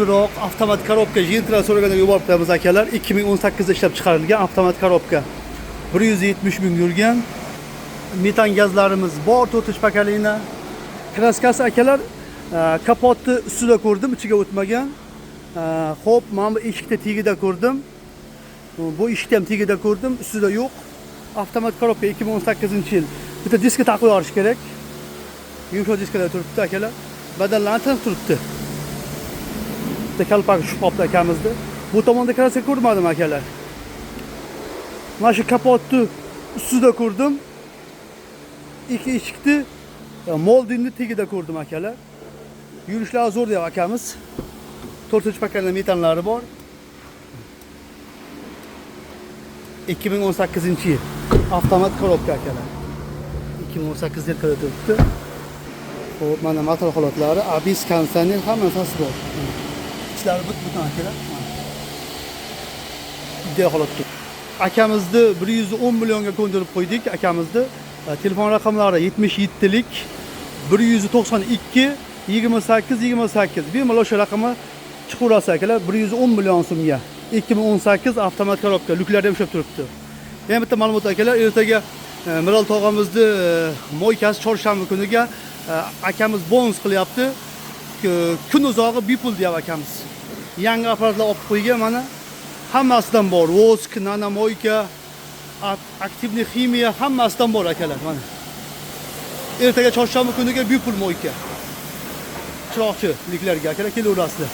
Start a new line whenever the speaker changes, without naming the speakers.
yengilroq avtomatik korobka Gentra so'raganda yuborib qo'yamiz akalar. 2018 da ishlab chiqarilgan avtomatik korobka. 170 ming yurgan. Metan gazlarimiz bor, 4 pakalikni. Kraskasi akalar, kapotni ustida ko'rdim, ichiga o'tmagan. Xo'p, mana bu eshikda tagida ko'rdim. Bu eshikda ham tagida ko'rdim, ustida yo'q. Avtomatik korobka 2018-yil. Bitta diska taqib yorish kerak. Yumshoq diskalar turibdi akalar. Badallanib turibdi. Bitta kalpak tushib qolibdi akamizni. Bu tomonda kraska ko'rmadim akalar. Mana shu kapotni ustida ko'rdim. Ikki eshikni moldingni tagida ko'rdim akalar. Yurishlari zo'r deyapti akamiz. 4-pakana metanlari bor. 2018-yil avtomat korobka akalar. 2018-yil turibdi. Xo'p, mana motor holatlari, abis konditsioner hammasi bor. Ichlari butun akalar. Ideal holatda. Akamizni 110 millionga ko'ndirib qo'ydik akamizni. Telefon raqamlari 77lik 192 28 28. Bemalol o'sha raqamga chiqaverasiz akalar. 110 million so'mga. 2018 avtomat korobka, lyuklar ham ushlab turibdi. Yana bitta ma'lumot akalar, ertaga Miral tog'amizni mo'ykasi chorshanba kuniga akamiz bonus qilyapti. Kun uzog'i bepul deyapti akamiz. Yangi apparatlar olib qo'ygan mana. Hammasidan bor. Vosk, nano mo'yka, aktivniy ximiya hammasidan bor akalar mana. Ertaga chorshanba kuniga bepul mo'yka. Chiroqchiliklarga akalar kelaverasizlar.